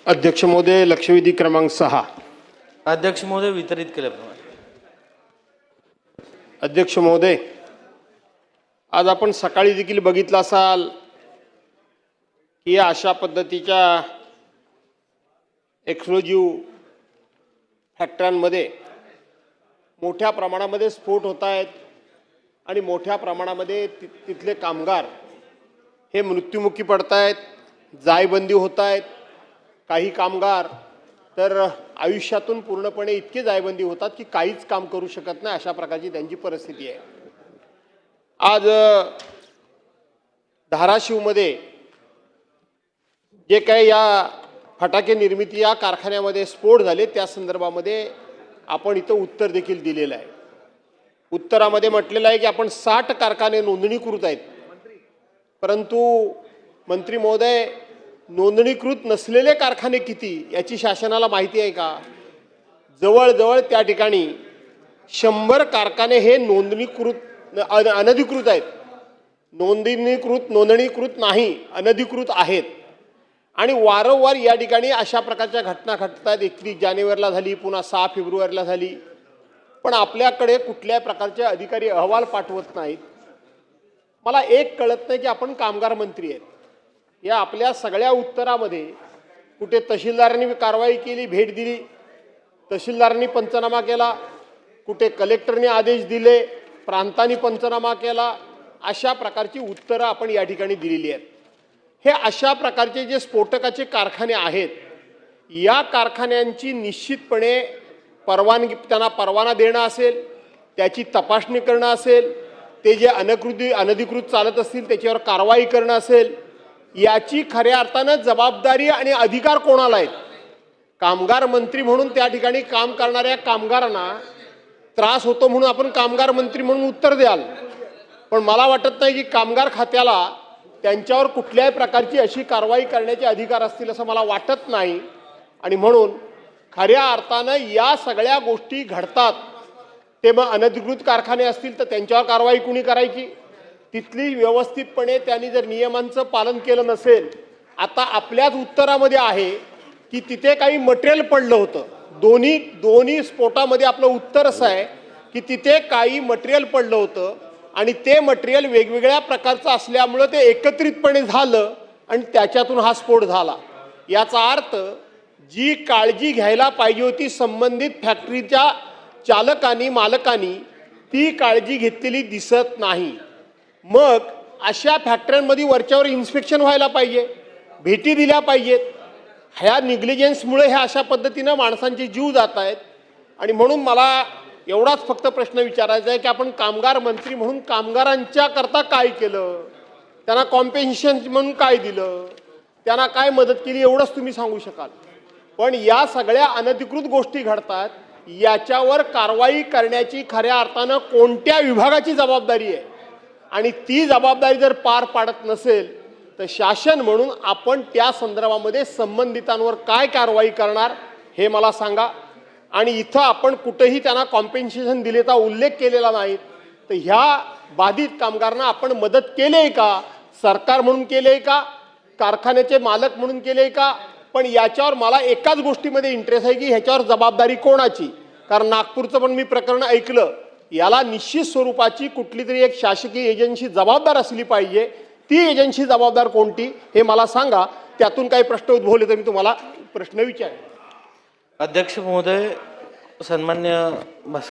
अध्यक्ष महोदय, लक्षवेधी क्रमांक 6. अध्यक्ष महोदय, वितरित केल्याप्रमाणे. अध्यक्ष महोदय, आज आपण सकाळी देखील बघितलं असाल की अशा पद्धतीच्या एक्सप्लोजिव्ह फॅक्टऱ्यांमध्ये मोठ्या प्रमाणामध्ये स्फोट होत आहेत आणि मोठ्या प्रमाणामध्ये तिथले कामगार हे मृत्युमुखी पडत आहेत, जायबंदी होत आहेत. काही कामगार तर आयुष्यातून पूर्णपणे इतके जायबंदी होतात की काहीच काम करू शकत नाही, अशा प्रकारची त्यांची परिस्थिती आहे. आज धाराशिवमध्ये जे काही या फटाके निर्मिती या कारखान्यामध्ये स्फोट झाले त्या संदर्भामध्ये आपण इथं उत्तर देखील दिलेलं आहे. उत्तरामध्ये म्हटलेलं आहे की आपण 60 कारखाने नोंदणीकृत आहेत, परंतु मंत्री महोदय, नोंदणीकृत नसलेले कारखाने किती याची शासनाला माहिती आहे का? जवळजवळ त्या ठिकाणी 100 कारखाने हे अनधिकृत आहेत. नोंदणीकृत नाही, अनधिकृत आहेत. आणि वारंवार या ठिकाणी अशा प्रकारच्या घटना घडतात. 31 जानेवारीला झाली, पुन्हा 6 फेब्रुवारीला झाली, पण आपल्याकडे कुठल्या प्रकारचे अधिकारी अहवाल पाठवत नाहीत. मला एक कळत नाही की आपण कामगार मंत्री आहेत. या आपल्या सगळ्या उत्तरामध्ये कुठे तहसीलदारांनी कारवाई केली, भेट दिली, तहसीलदारांनी पंचनामा केला, कुठे कलेक्टरने आदेश दिले, प्रांतांनी पंचनामा केला, अशा प्रकारची उत्तरं आपण या ठिकाणी दिलेली आहेत. हे अशा प्रकारचे जे स्फोटकाचे कारखाने आहेत, या कारखान्यांची निश्चितपणे त्यांना परवाना देणं असेल, त्याची तपासणी करणं असेल, ते जे अनधिकृत चालत असतील त्याच्यावर कारवाई करणं असेल, याची खऱ्या अर्थानं जबाबदारी आणि अधिकार कोणाला आहेत? कामगार मंत्री म्हणून त्या ठिकाणी काम करणाऱ्या कामगारांना त्रास होतो म्हणून आपण कामगार मंत्री म्हणून उत्तर द्याल, पण मला वाटत नाही की कामगार खात्याला त्यांच्यावर कुठल्याही प्रकारची अशी कारवाई करण्याचे अधिकार असतील असं मला वाटत नाही. आणि म्हणून खऱ्या अर्थानं या सगळ्या गोष्टी घडतात. ते मग अनधिकृत कारखाने असतील तर त्यांच्यावर कारवाई कुणी करायची? तिथली व्यवस्थितपणे त्यांनी जर नियमांचं पालन केलं नसेल. आता आपल्याच उत्तरामध्ये आहे की तिथे काही मटेरियल पडलं होतं. दोन्ही स्फोटामध्ये आपलं उत्तर असं आहे की तिथे काही मटेरियल पडलं होतं आणि ते मटेरियल वेगवेगळ्या प्रकारचं असल्यामुळं ते एकत्रितपणे झालं आणि त्याच्यातून हा स्फोट झाला. याचा अर्थ जी काळजी घ्यायला पाहिजे होती संबंधित फॅक्टरीच्या चालकांनी, मालकांनी, ती काळजी घेतलेली दिसत नाही. मग अशा फॅक्टऱ्यांमध्ये वरच्यावर इन्स्पेक्शन व्हायला पाहिजे, भेटी दिल्या पाहिजेत. ह्या निग्लिजन्समुळे ह्या अशा पद्धतीनं माणसांचे जीव जात आहेत. आणि म्हणून मला एवढाच फक्त प्रश्न विचारायचा आहे की आपण कामगार मंत्री म्हणून कामगारांच्या करता काय केलं, त्यांना कॉम्पेन्सेशन म्हणून काय दिलं, त्यांना काय मदत केली, एवढंच तुम्ही सांगू शकाल. पण या सगळ्या अनधिकृत गोष्टी घडतात, याच्यावर कारवाई करण्याची खऱ्या अर्थानं कोणत्या विभागाची जबाबदारी आहे? आणि ती जबाबदारी जर पार पाडत नसेल तर शासन म्हणून आपण त्या संदर्भामध्ये संबंधितांवर काय कारवाई करणार हे मला सांगा. आणि इथं आपण कुठेही त्यांना कॉम्पेन्सेशन दिलेचा उल्लेख केलेला नाही. तर ह्या बाधित कामगारांना आपण मदत केली आहे का? सरकार म्हणून केली आहे का? कारखान्याचे मालक म्हणून केले का? पण याच्यावर मला एकाच गोष्टीमध्ये इंटरेस्ट आहे की ह्याच्यावर जबाबदारी कोणाची? कारण नागपूरचं पण मी प्रकरण ऐकलं. याला निश्चित स्वरूपाची कुठली तरी एक शासकीय एजन्सी जबाबदार असली पाहिजे. ती एजन्सी जबाबदार कोणती हे मला सांगा. त्यातून काही प्रश्न उद्भवले तर मी तुम्हाला प्रश्न विचारेन. अध्यक्ष महोदय, सन्मान्य